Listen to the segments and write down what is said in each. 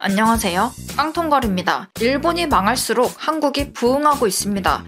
안녕하세요. 깡통걸입니다. 일본이 망할수록 한국이 부흥하고 있습니다.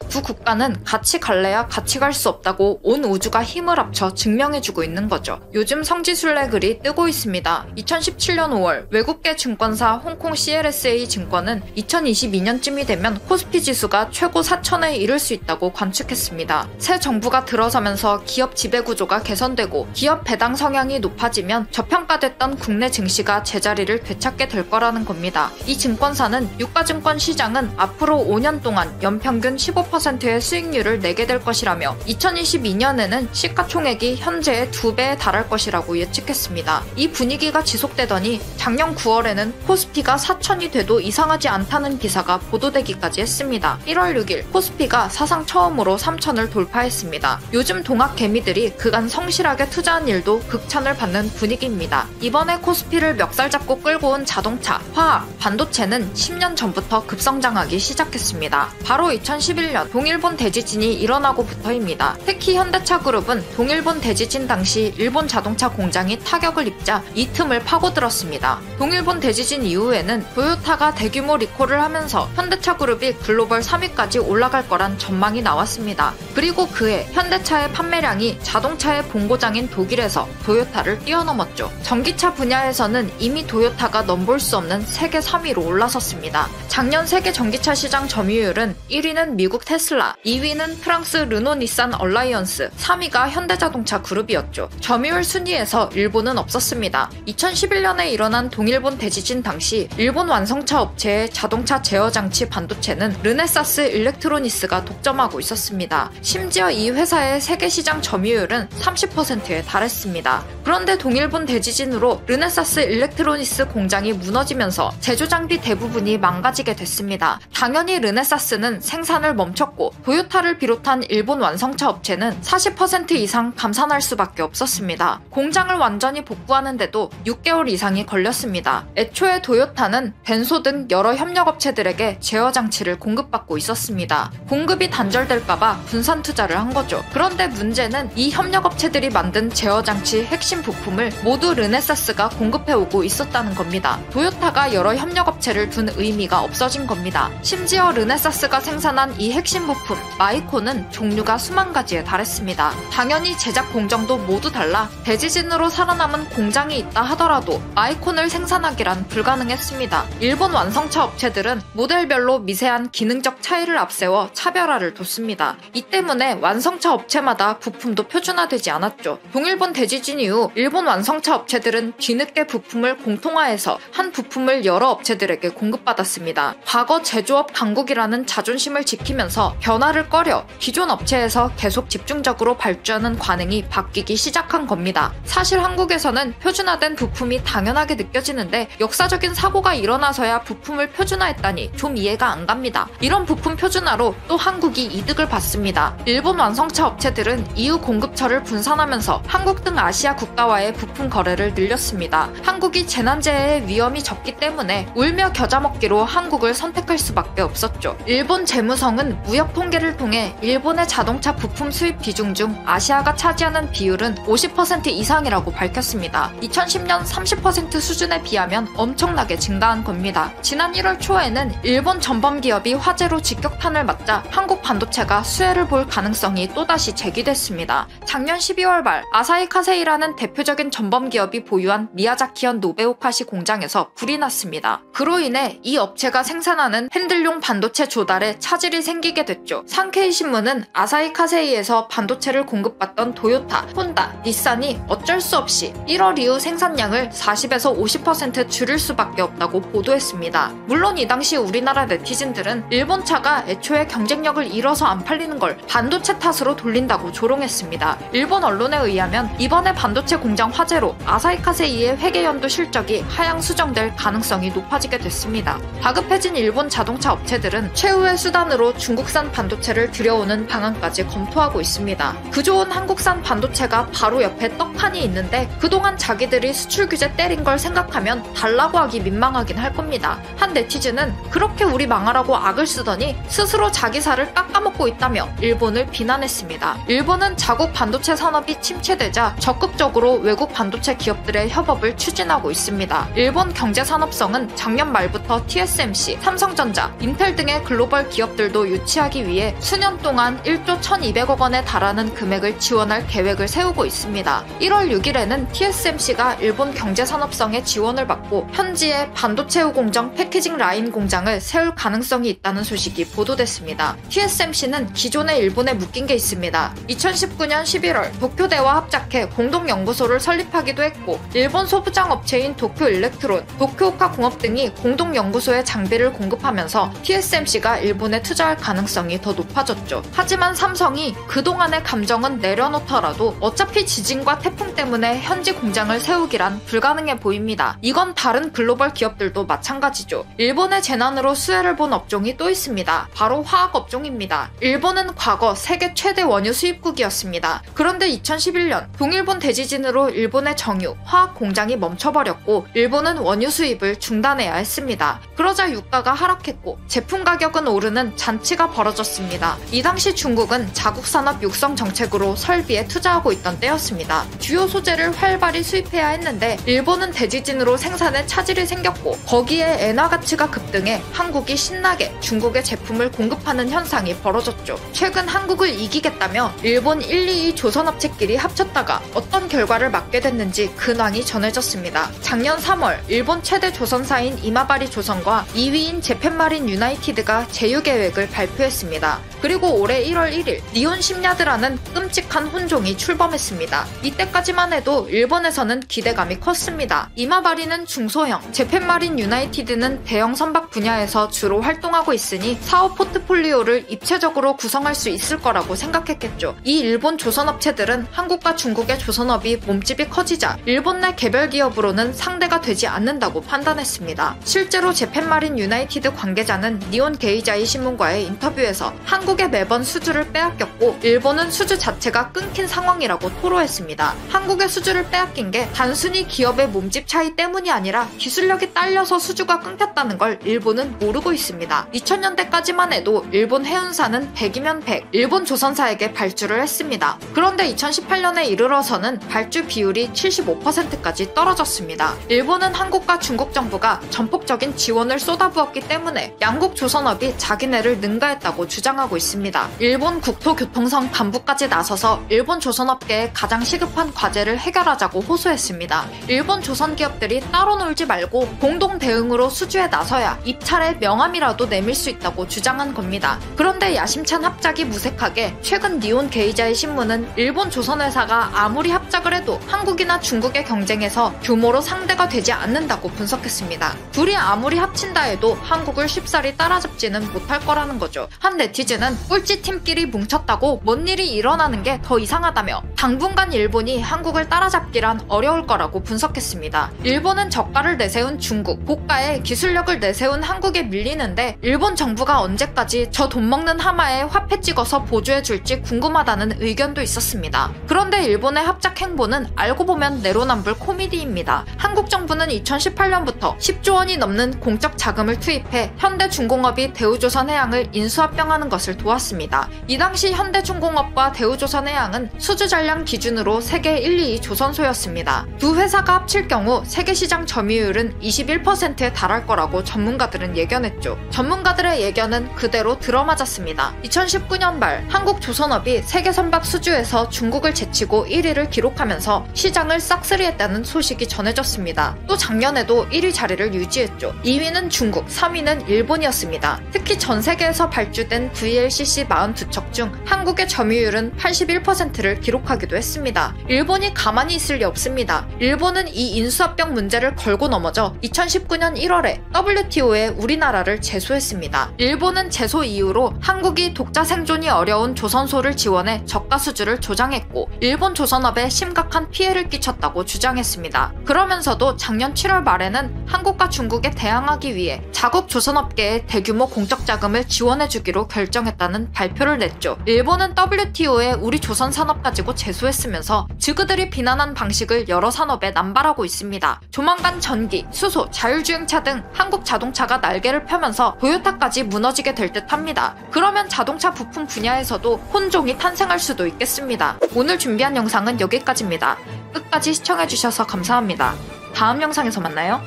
두 국가는 같이 갈래야 같이 갈 수 없다고 온 우주가 힘을 합쳐 증명해주고 있는 거죠. 요즘 성지순례 글이 뜨고 있습니다. 2017년 5월 외국계 증권사 홍콩 CLSA 증권은 2022년쯤이 되면 코스피 지수가 최고 4,000에 이를 수 있다고 관측했습니다. 새 정부가 들어서면서 기업 지배구조가 개선되고 기업 배당 성향이 높아지면 저평가됐던 국내 증시가 제자리를 되찾게 될 거라는 겁니다. 이 증권사는 유가증권 시장은 앞으로 5년 동안 연평균 15%의 수익률을 내게 될 것이라며 2022년에는 시가총액이 현재의 2배에 달할 것이라고 예측했습니다. 이 분위기가 지속되더니 작년 9월에는 코스피가 4,000이 돼도 이상하지 않다는 기사가 보도되기까지 했습니다. 1월 6일 코스피가 사상 처음으로 3,000을 돌파했습니다. 요즘 동학 개미들이 그간 성실하게 투자한 일도 극찬을 받는 분위기입니다. 이번에 코스피를 멱살 잡고 끌고 온 자동차, 화학, 반도체는 10년 전부터 급성장하기 시작했습니다. 바로 2011년 동일본 대지진이 일어나고부터입니다. 특히 현대차그룹은 동일본 대지진 당시 일본 자동차 공장이 타격을 입자 이 틈을 파고들었습니다. 동일본 대지진 이후에는 토요타가 대규모 리콜을 하면서 현대차그룹이 글로벌 3위까지 올라갈 거란 전망이 나왔습니다. 그리고 그해 현대차의 판매량이 자동차의 본고장인 독일에서 토요타를 뛰어넘었죠. 전기차 분야에서는 이미 토요타가 넘볼 수 없는 세계 3위로 올라섰습니다. 작년 세계 전기차 시장 점유율은 1위는 미국 테슬라, 2위는 프랑스 르노 닛산 얼라이언스, 3위가 현대자동차 그룹이었죠. 점유율 순위에서 일본은 없었습니다. 2011년에 일어난 동일본 대지진 당시 일본 완성차 업체의 자동차 제어장치 반도체는 르네사스 일렉트로니스가 독점하고 있었습니다. 심지어 이 회사의 세계시장 점유율은 30%에 달했습니다. 그런데 동일본 대지진으로 르네사스 일렉트로니스 공장이 무너지면서 제조장비 대부분이 망가지게 됐습니다. 당연히 르네사스는 생산을 멈췄고 토요타를 비롯한 일본 완성차 업체는 40% 이상 감산할 수밖에 없었습니다. 공장을 완전히 복구하는데도 6개월 이상이 걸렸습니다. 애초에 토요타는 덴소 등 여러 협력업체들에게 제어장치를 공급받고 있었습니다. 공급이 단절될까봐 분산 투자를 한 거죠. 그런데 문제는 이 협력업체들이 만든 제어장치 핵심 부품을 모두 르네사스가 공급해오고 있었다는 겁니다. 토요타가 여러 협력업체를 둔 의미가 없어진 겁니다. 심지어 르네사스가 생산한 이 핵심 부품 마이코는 종류가 수만 가지에 달했습니다. 당연히 제작 공정도 모두 달라 대지진으로 살아남은 공장이 있다 하더라도 마이콘을 생산하기란 불가능했습니다. 일본 완성차 업체들은 모델별로 미세한 기능적 차이를 앞세워 차별화를 뒀습니다. 이 때문에 완성차 업체마다 부품도 표준화되지 않았죠. 동일본 대지진 이후 일본 완성차 업체들은 뒤늦게 부품을 공통화해서 한 부품을 여러 업체들에게 공급받았습니다. 과거 제조업 강국이라는 자존심을 지키면서 변화를 꺼려 기존 업체에서 계속 집중적으로 발주하는 관행이 바뀌기 시작한 겁니다. 사실 한국에서는 표준화된 부품이 당연하게 느껴지는데 역사적인 사고가 일어나서야 부품을 표준화했다니 좀 이해가 안 갑니다. 이런 부품 표준화로 또 한국이 이득을 봤습니다. 일본 완성차 업체들은 이후 공급처를 분산하면서 한국 등 아시아 국가와의 부품 거래를 늘렸습니다. 한국이 재난재해의 위험이 적기 때문에 울며 겨자 먹기로 한국을 선택할 수밖에 없었죠. 일본 재무성은 무역 통계를 통해 일본의 자동차 부품 수입 비중 중 아시아가 차지하는 비율은 50% 이상이라고 밝혔습니다. 2010년 30% 수준에 비하면 엄청나게 증가한 겁니다. 지난 1월 초에는 일본 전범 기업이 화재로 직격탄을 맞자 한국 반도체가 수혜를 볼 가능성이 또다시 제기됐습니다. 작년 12월 말 아사히 카세이라는 대표적인 전범 기업이 보유한 미야자키현 노베오카시 공장에서 불이 났습니다. 그로 인해 이 업체가 생산하는 핸들용 반도체 조달에 차질이 생기게 됐죠. 산케이 신문은 아사히 카세이에서 반도체를 공급받던 토요타, 혼다, 닛산이 어쩔 수 없이 1월 이후 생산량을 40에서 50% 줄일 수밖에 없다고 보도했습니다. 물론 이 당시 우리나라 네티즌들은 일본 차가 애초에 경쟁력을 잃어서 안 팔리는 걸 반도체 탓으로 돌린다고 조롱했습니다. 일본 언론에 의하면 이번에 반도체 공장 화재로 아사히 카세이의 회계연도 실적이 하향 수정될 가능성이 높아지게 됐습니다. 다급해진 일본 자동차 업체들은 최후의 수단으로 중국 한국산 반도체를 들여오는 방안까지 검토하고 있습니다. 그 좋은 한국산 반도체가 바로 옆에 떡하니 있는데 그동안 자기들이 수출 규제 때린 걸 생각하면 달라고 하기 민망하긴 할 겁니다. 한 네티즌은 그렇게 우리 망하라고 악을 쓰더니 스스로 자기 살을 깎아먹고 있다며 일본을 비난했습니다. 일본은 자국 반도체 산업이 침체되자 적극적으로 외국 반도체 기업들의 협업을 추진하고 있습니다. 일본 경제산업성은 작년 말부터 TSMC, 삼성전자, 인텔 등의 글로벌 기업들도 유치하기 위해 수년 동안 1조 1200억 원에 달하는 금액을 지원할 계획을 세우고 있습니다. 1월 6일에는 TSMC가 일본 경제산업성의 지원을 받고 현지에 반도체 공정 패키징 라인 공장을 세울 가능성이 있다는 소식이 보도됐습니다. TSMC는 기존에 일본에 묶인 게 있습니다. 2019년 11월 도쿄대와 합작해 공동연구소를 설립하기도 했고 일본 소부장 업체인 도쿄일렉트론, 도쿄오카 공업 등이 공동연구소에 장비를 공급하면서 TSMC가 일본에 투자할 가능성이 더 높아졌죠. 하지만 삼성이 그동안의 감정은 내려놓더라도 어차피 지진과 태풍 때문에 현지 공장을 세우기란 불가능해 보입니다. 이건 다른 글로벌 기업들도 마찬가지죠. 일본의 재난으로 수혜를 본 업종이 또 있습니다. 바로 화학 업종입니다. 일본은 과거 세계 최대 원유 수입국이었습니다. 그런데 2011년 동일본 대지진으로 일본의 정유, 화학 공장이 멈춰버렸고 일본은 원유 수입을 중단해야 했습니다. 그러자 유가가 하락했고 제품 가격은 오르는 잔치가 벌어졌습니다. 이 당시 중국은 자국 산업 육성 정책으로 설비에 투자하고 있던 때였습니다. 주요 소재를 활발히 수입해야 했는데 일본은 대지진으로 생산에 차질이 생겼고 거기에 엔화 가치가 급등해 한국이 신나게 중국에 제품을 공급하는 현상이 벌어졌죠. 최근 한국을 이기겠다며 일본 1, 2위 조선업체끼리 합쳤다가 어떤 결과를 맞게 됐는지 근황이 전해졌습니다. 작년 3월 일본 최대 조선사인 이마바리 조선과 2위인 재팬마린 유나이티드가 제휴 계획을 발표했습니다. 그리고 올해 1월 1일 니온 심야드라는 끔찍한 혼종이 출범했습니다. 이때까지만 해도 일본에서는 기대감이 컸습니다. 이마바리는 중소형, 재팬마린 유나이티드는 대형 선박 분야에서 주로 활동하고 있으니 사업 포트폴리오를 입체적으로 구성할 수 있을 거라고 생각했겠죠. 이 일본 조선업체들은 한국과 중국의 조선업이 몸집이 커지자 일본 내 개별 기업으로는 상대가 되지 않는다고 판단했습니다. 실제로 재팬마린 유나이티드 관계자는 니온 게이자이 신문과의 인터뷰에서 한국에 매번 수주를 빼앗겼고 일본은 수주 자체가 끊긴 상황이라고 토로했습니다. 한국의 수주를 빼앗긴 게 단순히 기업의 몸집 차이 때문이 아니라 기술력이 딸려서 수주가 끊겼다는 걸 일본은 모르고 있습니다. 2000년대까지만 해도 일본 해운사는 100이면 100, 일본 조선사에게 발주를 했습니다. 그런데 2018년에 이르러서는 발주 비율이 75%까지 떨어졌습니다. 일본은 한국과 중국 정부가 전폭적인 지원을 쏟아부었기 때문에 양국 조선업이 자기네를 능가했다고 주장하고 있습니다. 일본 국토교통성 간부까지 나서서 일본 조선업계에 가장 시급한 과제를 해결하자고 호소했습니다. 일본 조선 기업들이 따로 놀지 말고 공동 대응으로 수주에 나서야 입찰에 명함이라도 내밀 수 있다고 주장한 겁니다. 그런데 야심찬 합작이 무색하게 최근 니온 게이자의 신문은 일본 조선회사가 아무리 합작을 해도 한국이나 중국의 경쟁에서 규모로 상대가 되지 않는다고 분석했습니다. 둘이 아무리 합친다 해도 한국을 쉽사리 따라잡지는 못할 거라는 거죠. 한 네티즌은 꼴찌팀끼리 뭉쳤다고 뭔 일이 일어나는 게 더 이상하다며 당분간 일본이 한국을 따라잡기란 어려울 거라고 분석했습니다. 일본은 저가를 내세운 중국, 고가에 기술력을 내세운 한국에 밀리는데 일본 정부가 언제까지 저 돈 먹는 하마에 화폐 찍어서 보조해줄지 궁금하다는 의견도 있었습니다. 그런데 일본의 합작 행보는 알고 보면 내로남불 코미디입니다. 한국 정부는 2018년부터 10조 원이 넘는 공적 자금을 투입해 현대중공업이 대우조선해양을 인수합병하는 것을 도왔습니다. 이 당시 현대중공업과 대우조선해양은 수주 전량 기준으로 세계 1, 2위 조선소였습니다. 두 회사가 합칠 경우 세계 시장 점유율은 21%에 달할 거라고 전문가들은 예견했죠. 전문가들의 예견은 그대로 들어맞았습니다. 2019년 말 한국 조선업이 세계 선박 수주에서 중국을 제치고 1위를 기록하면서 시장을 싹쓸이했다는 소식이 전해졌습니다. 또 작년에도 1위 자리를 유지했죠. 2위는 중국, 3위는 일본이었습니다. 특히 전 세계에서 발주된 VLCC 42척 중 한국의 점유율은 81%를 기록하게 공격하기도 했습니다. 일본이 가만히 있을 리 없습니다. 일본은 이 인수합병 문제를 걸고 넘어져 2019년 1월에 WTO에 우리나라를 제소했습니다. 일본은 제소 이후로 한국이 독자 생존이 어려운 조선소를 지원해 저가 수주를 조장했고 일본 조선업에 심각한 피해를 끼쳤다고 주장했습니다. 그러면서도 작년 7월 말에는 한국과 중국에 대항하기 위해 자국 조선업계에 대규모 공적 자금을 지원해주기로 결정했다는 발표를 냈죠. 일본은 WTO에 우리 조선 산업 가지고 제소했으면서 지그들이 비난한 방식을 여러 산업에 남발하고 있습니다. 조만간 전기, 수소, 자율주행차 등 한국 자동차가 날개를 펴면서 토요타까지 무너지게 될 듯합니다. 그러면 자동차 부품 분야에서도 혼종이 탄생할 수도 있겠습니다. 오늘 준비한 영상은 여기까지입니다. 끝까지 시청해주셔서 감사합니다. 다음 영상에서 만나요.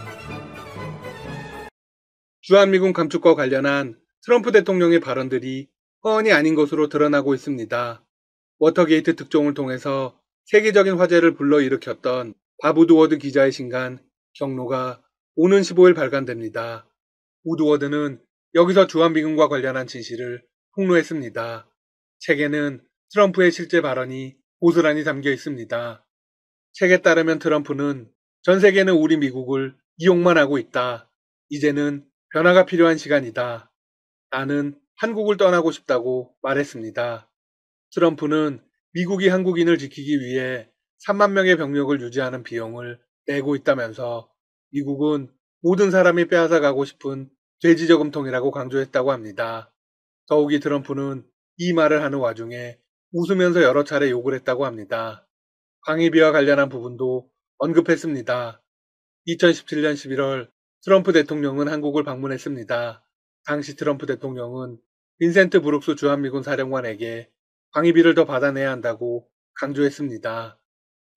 주한미군 감축과 관련한 트럼프 대통령의 발언들이 뻔히 아닌 것으로 드러나고 있습니다. 워터게이트 특종을 통해서 세계적인 화제를 불러일으켰던 밥 우드워드 기자의 신간 경로가 오는 15일 발간됩니다. 우드워드는 여기서 주한미군과 관련한 진실을 폭로했습니다. 책에는 트럼프의 실제 발언이 고스란히 담겨 있습니다. 책에 따르면 트럼프는 전 세계는 우리 미국을 이용만 하고 있다. 이제는 변화가 필요한 시간이다. 나는 한국을 떠나고 싶다고 말했습니다. 트럼프는 미국이 한국인을 지키기 위해 3만 명의 병력을 유지하는 비용을 내고 있다면서 미국은 모든 사람이 빼앗아가고 싶은 돼지저금통이라고 강조했다고 합니다. 더욱이 트럼프는 이 말을 하는 와중에 웃으면서 여러 차례 욕을 했다고 합니다. 방위비와 관련한 부분도 언급했습니다. 2017년 11월 트럼프 대통령은 한국을 방문했습니다. 당시 트럼프 대통령은 빈센트 브룩스 주한미군 사령관에게 방위비를 더 받아내야 한다고 강조했습니다.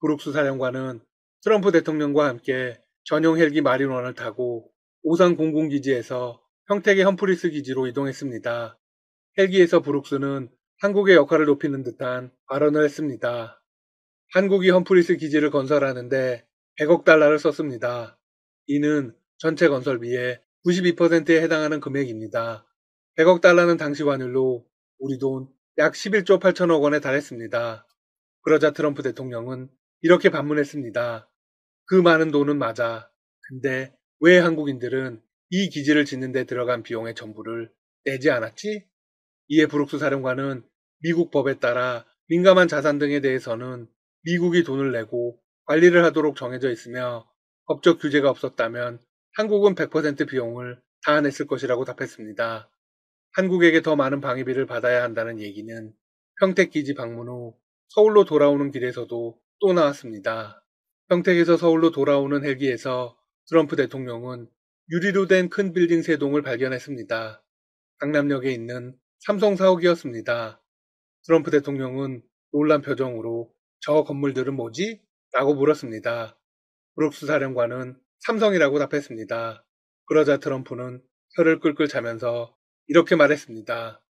브룩스 사령관은 트럼프 대통령과 함께 전용 헬기 마린1을 타고 오산 공군기지에서 평택의 험프리스 기지로 이동했습니다. 헬기에서 브룩스는 한국의 역할을 높이는 듯한 발언을 했습니다. 한국이 험프리스 기지를 건설하는데 100억 달러를 썼습니다. 이는 전체 건설비의 92%에 해당하는 금액입니다. 100억 달러는 당시 환율로 우리 돈 약 11조 8천억 원에 달했습니다. 그러자 트럼프 대통령은 이렇게 반문했습니다. 그 많은 돈은 맞아. 근데 왜 한국인들은 이 기지를 짓는 데 들어간 비용의 전부를 내지 않았지? 이에 브룩스 사령관은 미국 법에 따라 민감한 자산 등에 대해서는 미국이 돈을 내고 관리를 하도록 정해져 있으며 법적 규제가 없었다면 한국은 100% 비용을 다 냈을 것이라고 답했습니다. 한국에게 더 많은 방위비를 받아야 한다는 얘기는 평택기지 방문 후 서울로 돌아오는 길에서도 또 나왔습니다. 평택에서 서울로 돌아오는 헬기에서 트럼프 대통령은 유리로 된 큰 빌딩 3동을 발견했습니다. 강남역에 있는 삼성 사옥이었습니다. 트럼프 대통령은 놀란 표정으로 저 건물들은 뭐지? 라고 물었습니다. 브룩스 사령관은 삼성이라고 답했습니다. 그러자 트럼프는 혀를 끌끌 차면서 이렇게 말했습니다.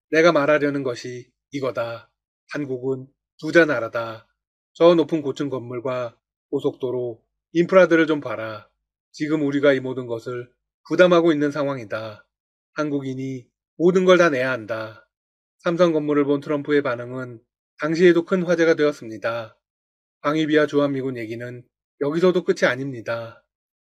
내가 말하려는 것이 이거다. 한국은 부자 나라다. 저 높은 고층 건물과 고속도로, 인프라들을 좀 봐라. 지금 우리가 이 모든 것을 부담하고 있는 상황이다. 한국인이 모든 걸 다 내야 한다. 삼성 건물을 본 트럼프의 반응은 당시에도 큰 화제가 되었습니다. 방위비와 주한미군 얘기는 여기서도 끝이 아닙니다.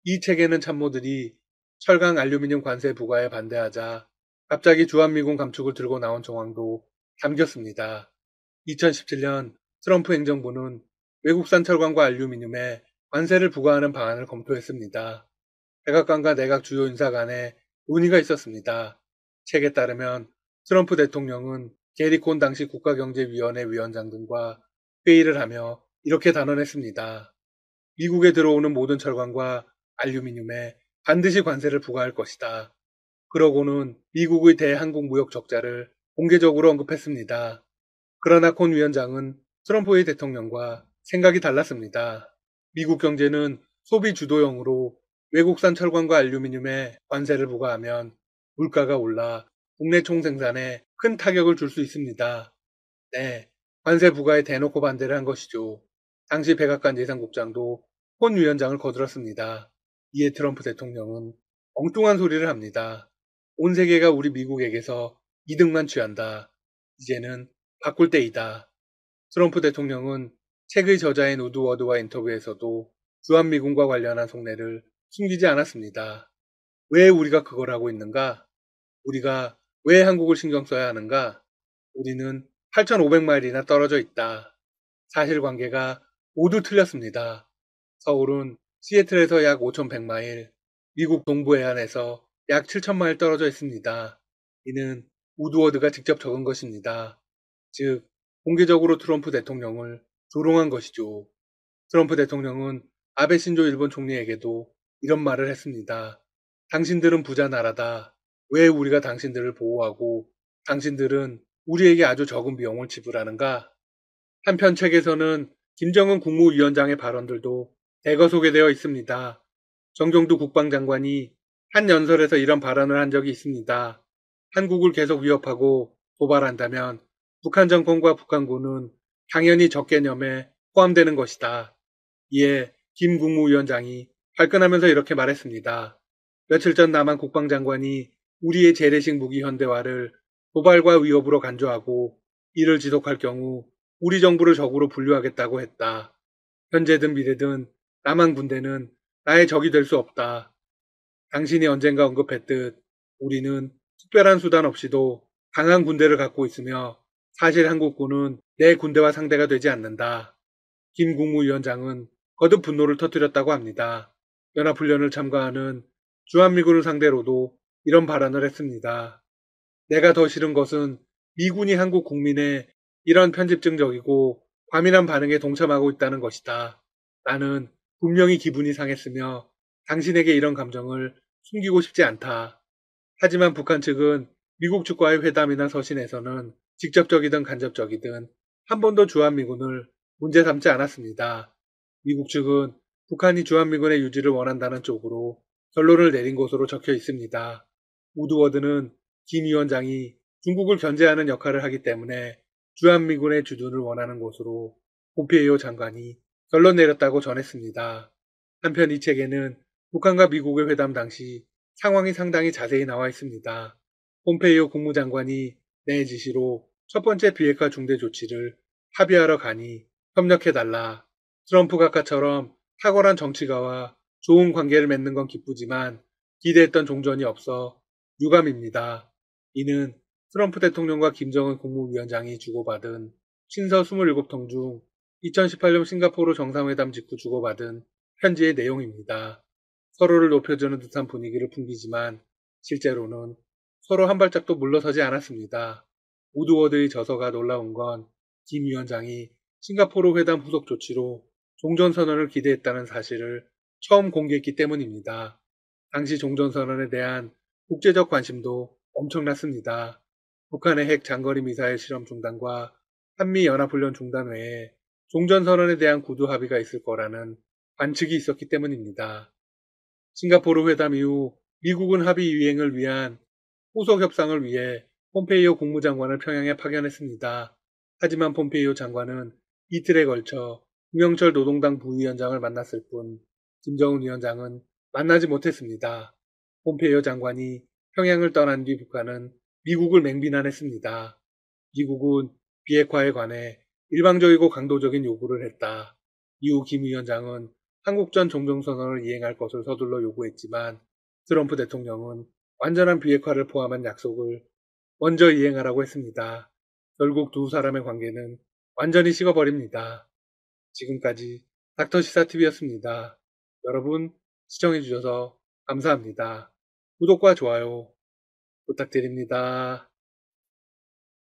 이 책에는 참모들이 철강 알루미늄 관세 부과에 반대하자 갑자기 주한미군 감축을 들고 나온 정황도 담겼습니다. 2017년 트럼프 행정부는 외국산 철강과 알루미늄에 관세를 부과하는 방안을 검토했습니다. 백악관과 내각 주요 인사 간에 논의가 있었습니다. 책에 따르면 트럼프 대통령은 게리 콘 당시 국가경제위원회 위원장 등과 회의를 하며 이렇게 단언했습니다. 미국에 들어오는 모든 철강과 알루미늄에 반드시 관세를 부과할 것이다. 그러고는 미국의 대한국 무역 적자를 공개적으로 언급했습니다. 그러나 콘 위원장은 트럼프의 대통령과 생각이 달랐습니다. 미국 경제는 소비 주도형으로 외국산 철강과 알루미늄에 관세를 부과하면 물가가 올라 국내 총생산에 큰 타격을 줄 수 있습니다. 네, 관세 부과에 대놓고 반대를 한 것이죠. 당시 백악관 예산국장도 콘 위원장을 거들었습니다. 이에 트럼프 대통령은 엉뚱한 소리를 합니다. 온 세계가 우리 미국에게서 이득만 취한다. 이제는 바꿀 때이다. 트럼프 대통령은 책의 저자인 우드워드와 인터뷰에서도 주한미군과 관련한 속내를 숨기지 않았습니다. 왜 우리가 그걸 하고 있는가? 우리가 왜 한국을 신경 써야 하는가? 우리는 8,500마일이나 떨어져 있다. 사실관계가 모두 틀렸습니다. 서울은 시애틀에서 약 5,100마일, 미국 동부 해안에서 약 7,000마일 떨어져 있습니다. 이는 우드워드가 직접 적은 것입니다. 즉, 공개적으로 트럼프 대통령을 조롱한 것이죠. 트럼프 대통령은 아베 신조 일본 총리에게도 이런 말을 했습니다. 당신들은 부자 나라다. 왜 우리가 당신들을 보호하고 당신들은 우리에게 아주 적은 비용을 지불하는가? 한편 책에서는 김정은 국무위원장의 발언들도 대거 소개되어 있습니다. 정경두 국방장관이 한 연설에서 이런 발언을 한 적이 있습니다. 한국을 계속 위협하고 도발한다면 북한 정권과 북한군은 당연히 적개념에 포함되는 것이다. 이에 김 국무위원장이 발끈하면서 이렇게 말했습니다. 며칠 전 남한 국방장관이 우리의 재래식 무기 현대화를 도발과 위협으로 간주하고 이를 지속할 경우 우리 정부를 적으로 분류하겠다고 했다. 현재든 미래든 남한 군대는 나의 적이 될 수 없다. 당신이 언젠가 언급했듯 우리는 특별한 수단 없이도 강한 군대를 갖고 있으며 사실 한국군은 내 군대와 상대가 되지 않는다. 김 국무위원장은 거듭 분노를 터뜨렸다고 합니다. 연합훈련을 참가하는 주한미군을 상대로도 이런 발언을 했습니다. 내가 더 싫은 것은 미군이 한국 국민의 이런 편집증적이고 과민한 반응에 동참하고 있다는 것이다. 나는 분명히 기분이 상했으며 당신에게 이런 감정을 숨기고 싶지 않다. 하지만 북한 측은 미국 측과의 회담이나 서신에서는 직접적이든 간접적이든 한 번도 주한미군을 문제 삼지 않았습니다. 미국 측은 북한이 주한미군의 유지를 원한다는 쪽으로 결론을 내린 것으로 적혀 있습니다. 우드워드는 김 위원장이 중국을 견제하는 역할을 하기 때문에 주한미군의 주둔을 원하는 것으로 폼페이오 장관이 결론 내렸다고 전했습니다. 한편 이 책에는 북한과 미국의 회담 당시 상황이 상당히 자세히 나와 있습니다. 폼페이오 국무장관이 내 지시로 첫 번째 비핵화 중대 조치를 합의하러 가니 협력해달라. 트럼프 각하처럼 탁월한 정치가와 좋은 관계를 맺는 건 기쁘지만 기대했던 종전이 없어 유감입니다. 이는 트럼프 대통령과 김정은 국무위원장이 주고받은 친서 27통 중 2018년 싱가포르 정상회담 직후 주고받은 편지의 내용입니다. 서로를 높여주는 듯한 분위기를 풍기지만 실제로는 서로 한 발짝도 물러서지 않았습니다. 우드워드의 저서가 놀라운 건 김 위원장이 싱가포르 회담 후속 조치로 종전선언을 기대했다는 사실을 처음 공개했기 때문입니다. 당시 종전선언에 대한 국제적 관심도 엄청났습니다. 북한의 핵 장거리 미사일 실험 중단과 한미 연합훈련 중단 외에 종전선언에 대한 구두 합의가 있을 거라는 관측이 있었기 때문입니다. 싱가포르 회담 이후 미국은 합의 이행을 위한 후속 협상을 위해 폼페이오 국무장관을 평양에 파견했습니다. 하지만 폼페이오 장관은 이틀에 걸쳐 김영철 노동당 부위원장을 만났을 뿐 김정은 위원장은 만나지 못했습니다. 폼페이오 장관이 평양을 떠난 뒤 북한은 미국을 맹비난했습니다. 미국은 비핵화에 관해 일방적이고 강도적인 요구를 했다. 이후 김 위원장은 한국전 종전선언을 이행할 것을 서둘러 요구했지만 트럼프 대통령은 완전한 비핵화를 포함한 약속을 먼저 이행하라고 했습니다. 결국 두 사람의 관계는 완전히 식어버립니다. 지금까지 닥터시사TV였습니다. 여러분 시청해주셔서 감사합니다. 구독과 좋아요 부탁드립니다.